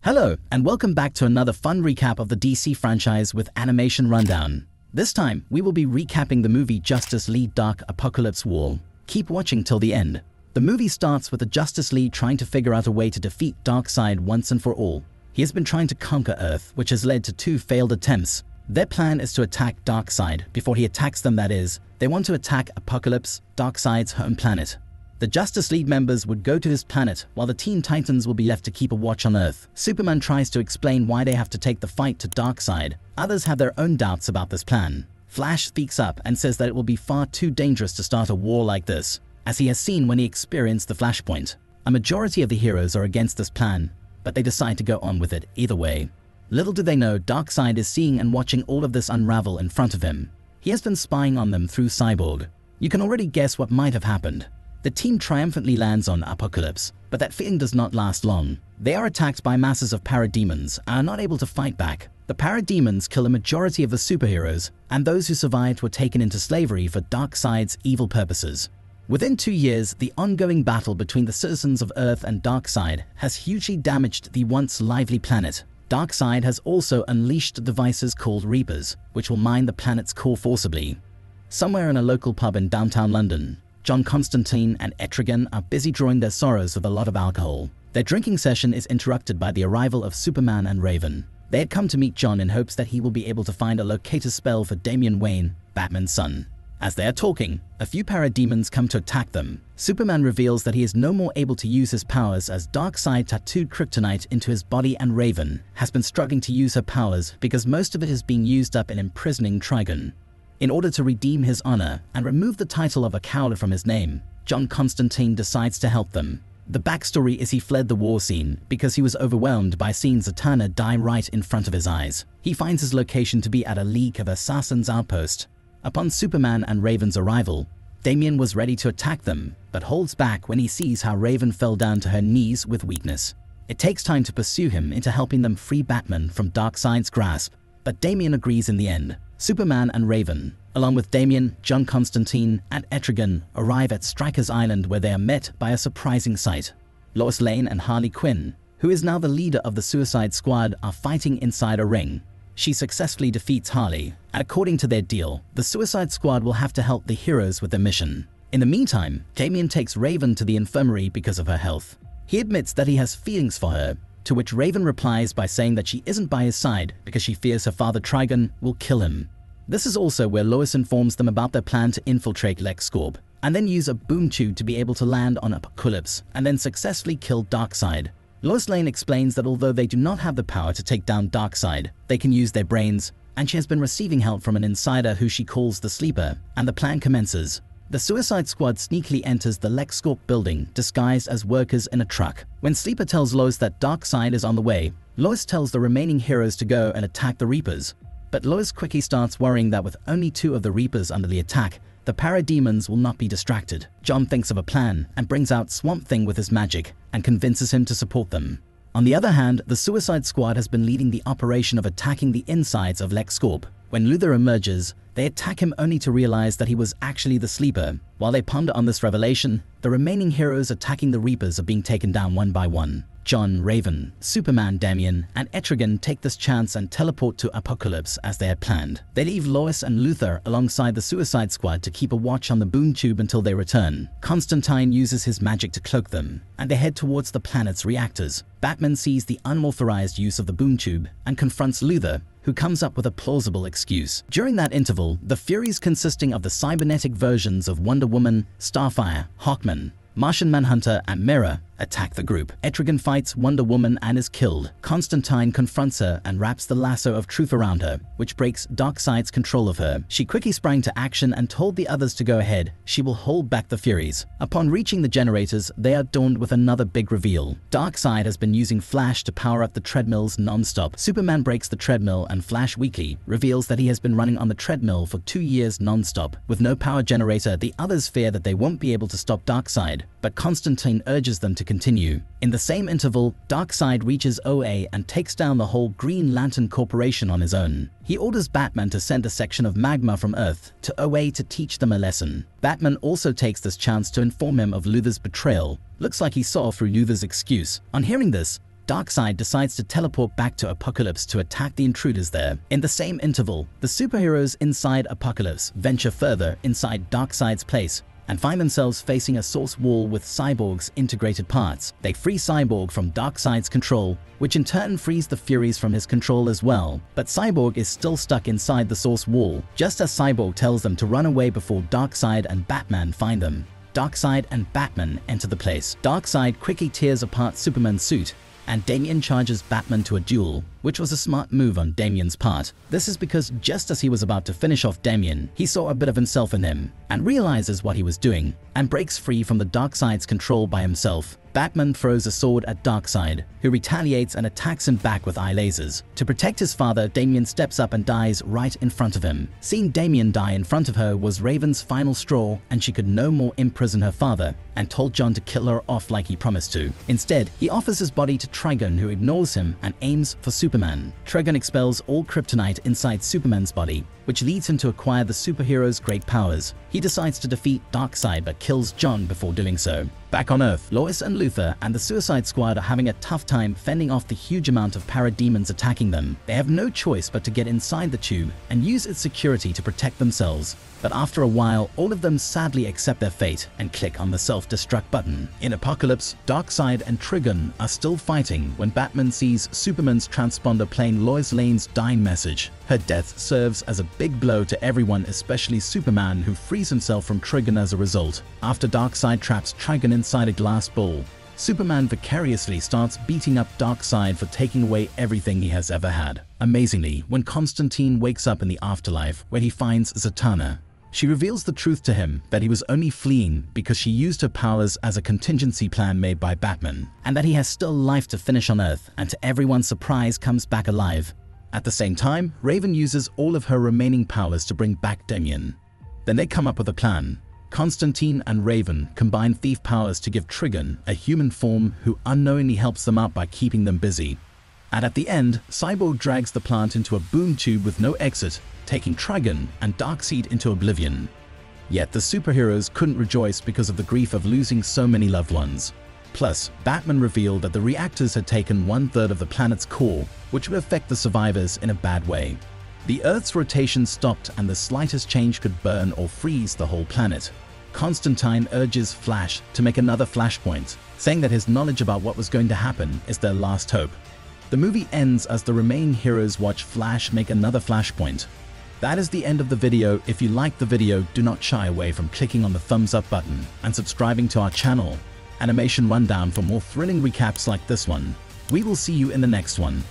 Hello, and welcome back to another fun recap of the DC franchise with Animation Rundown. This time, we will be recapping the movie Justice League Dark Apokolips War. Keep watching till the end. The movie starts with the Justice League trying to figure out a way to defeat Darkseid once and for all. He has been trying to conquer Earth, which has led to 2 failed attempts. Their plan is to attack Darkseid. Before he attacks them, that is, they want to attack Apokolips, Darkseid's home planet. The Justice League members would go to his planet, while the Teen Titans will be left to keep a watch on Earth. Superman tries to explain why they have to take the fight to Darkseid. Others have their own doubts about this plan. Flash speaks up and says that it will be far too dangerous to start a war like this, as he has seen when he experienced the Flashpoint. A majority of the heroes are against this plan, but they decide to go on with it either way. Little do they know, Darkseid is seeing and watching all of this unravel in front of him. He has been spying on them through Cyborg. You can already guess what might have happened. The team triumphantly lands on Apokolips, but that feeling does not last long. They are attacked by masses of parademons and are not able to fight back. The parademons kill a majority of the superheroes, and those who survived were taken into slavery for Darkseid's evil purposes. Within 2 years, the ongoing battle between the citizens of Earth and Darkseid has hugely damaged the once lively planet. Darkseid has also unleashed devices called Reapers, which will mine the planet's core forcibly. Somewhere in a local pub in downtown London, John Constantine and Etrigan are busy drawing their sorrows with a lot of alcohol. Their drinking session is interrupted by the arrival of Superman and Raven. They had come to meet John in hopes that he will be able to find a locator spell for Damian Wayne, Batman's son. As they are talking, a few parademons come to attack them. Superman reveals that he is no more able to use his powers as Darkseid tattooed kryptonite into his body, and Raven has been struggling to use her powers because most of it is being used up in imprisoning Trigon. In order to redeem his honor and remove the title of a coward from his name, John Constantine decides to help them. The backstory is he fled the war scene because he was overwhelmed by seeing Zatanna die right in front of his eyes. He finds his location to be at a League of Assassins outpost. Upon Superman and Raven's arrival, Damian was ready to attack them, but holds back when he sees how Raven fell down to her knees with weakness. It takes time to pursue him into helping them free Batman from Darkseid's grasp, but Damian agrees in the end. Superman and Raven, along with Damian, John Constantine, and Etrigan, arrive at Stryker's Island, where they are met by a surprising sight. Lois Lane and Harley Quinn, who is now the leader of the Suicide Squad, are fighting inside a ring. She successfully defeats Harley, and according to their deal, the Suicide Squad will have to help the heroes with their mission. In the meantime, Damian takes Raven to the infirmary because of her health. He admits that he has feelings for her, to which Raven replies by saying that she isn't by his side because she fears her father Trigon will kill him. This is also where Lois informs them about their plan to infiltrate LexCorp, and then use a boom tube to be able to land on Apokolips and then successfully kill Darkseid. Lois Lane explains that although they do not have the power to take down Darkseid, they can use their brains, and she has been receiving help from an insider who she calls the Sleeper, and the plan commences. The Suicide Squad sneakily enters the LexCorp building disguised as workers in a truck. When Sleeper tells Lois that Darkseid is on the way, Lois tells the remaining heroes to go and attack the Reapers. But Lois quickly starts worrying that with only 2 of the Reapers under the attack, the parademons will not be distracted. John thinks of a plan and brings out Swamp Thing with his magic and convinces him to support them. On the other hand, the Suicide Squad has been leading the operation of attacking the insides of LexCorp. When Luthor emerges, they attack him only to realize that he was actually the Sleeper. While they ponder on this revelation, the remaining heroes attacking the Reapers are being taken down one by one. John, Raven, Superman, Damian, and Etrigan take this chance and teleport to Apokolips as they had planned. They leave Lois and Luthor alongside the Suicide Squad to keep a watch on the boom tube until they return. Constantine uses his magic to cloak them, and they head towards the planet's reactors. Batman sees the unauthorized use of the boom tube and confronts Luthor, who comes up with a plausible excuse. During that interval, the Furies, consisting of the cybernetic versions of Wonder Woman, Starfire, Hawkman, Martian Manhunter, and Mera, attack the group. Etrigan fights Wonder Woman and is killed. Constantine confronts her and wraps the lasso of truth around her, which breaks Darkseid's control of her. She quickly sprang to action and told the others to go ahead. She will hold back the Furies. Upon reaching the generators, they are dawned with another big reveal. Darkseid has been using Flash to power up the treadmills non-stop. Superman breaks the treadmill, and Flash Weekly reveals that he has been running on the treadmill for 2 years non-stop. With no power generator, the others fear that they won't be able to stop Darkseid, but Constantine urges them to continue. In the same interval, Darkseid reaches OA and takes down the whole Green Lantern Corporation on his own. He orders Batman to send a section of magma from Earth to OA to teach them a lesson. Batman also takes this chance to inform him of Luthor's betrayal. Looks like he saw through Luthor's excuse. On hearing this, Darkseid decides to teleport back to Apokolips to attack the intruders there. In the same interval, the superheroes inside Apokolips venture further inside Darkseid's place and find themselves facing a source wall with Cyborg's integrated parts. They free Cyborg from Darkseid's control, which in turn frees the Furies from his control as well. But Cyborg is still stuck inside the source wall, just as Cyborg tells them to run away before Darkseid and Batman find them. Darkseid and Batman enter the place. Darkseid quickly tears apart Superman's suit, and Damian charges Batman to a duel, which was a smart move on Damian's part. This is because just as he was about to finish off Damian, he saw a bit of himself in him and realizes what he was doing and breaks free from the Darkseid's control by himself. Batman throws a sword at Darkseid, who retaliates and attacks him back with eye lasers. To protect his father, Damian steps up and dies right in front of him. Seeing Damian die in front of her was Raven's final straw, and she could no more imprison her father and told John to kill her off like he promised to. Instead, he offers his body to Trigon, who ignores him and aims for Superman. Trigon expels all kryptonite inside Superman's body, which leads him to acquire the superhero's great powers. He decides to defeat Darkseid but kills John before doing so. Back on Earth, Lois and Luthor and the Suicide Squad are having a tough time fending off the huge amount of parademons attacking them. They have no choice but to get inside the tube and use its security to protect themselves. But after a while, all of them sadly accept their fate and click on the self-destruct button. In Apokolips, Darkseid and Trigon are still fighting when Batman sees Superman's transponder playing Lois Lane's dying message. Her death serves as a big blow to everyone, especially Superman, who frees himself from Trigon as a result. After Darkseid traps Trigon inside a glass bowl, Superman vicariously starts beating up Darkseid for taking away everything he has ever had. Amazingly, when Constantine wakes up in the afterlife where he finds Zatanna, she reveals the truth to him that he was only fleeing because she used her powers as a contingency plan made by Batman, and that he has still life to finish on Earth, and to everyone's surprise comes back alive. At the same time, Raven uses all of her remaining powers to bring back Damian. Then they come up with a plan. Constantine and Raven combine thief powers to give Trigon a human form who unknowingly helps them out by keeping them busy. And at the end, Cyborg drags the plant into a boom tube with no exit, taking Trigon and Darkseid into oblivion. Yet the superheroes couldn't rejoice because of the grief of losing so many loved ones. Plus, Batman revealed that the reactors had taken 1/3 of the planet's core, which would affect the survivors in a bad way. The Earth's rotation stopped and the slightest change could burn or freeze the whole planet. Constantine urges Flash to make another flashpoint, saying that his knowledge about what was going to happen is their last hope. The movie ends as the remaining heroes watch Flash make another flashpoint. That is the end of the video. If you liked the video, do not shy away from clicking on the thumbs up button and subscribing to our channel, Animation Rundown, for more thrilling recaps like this one. We will see you in the next one.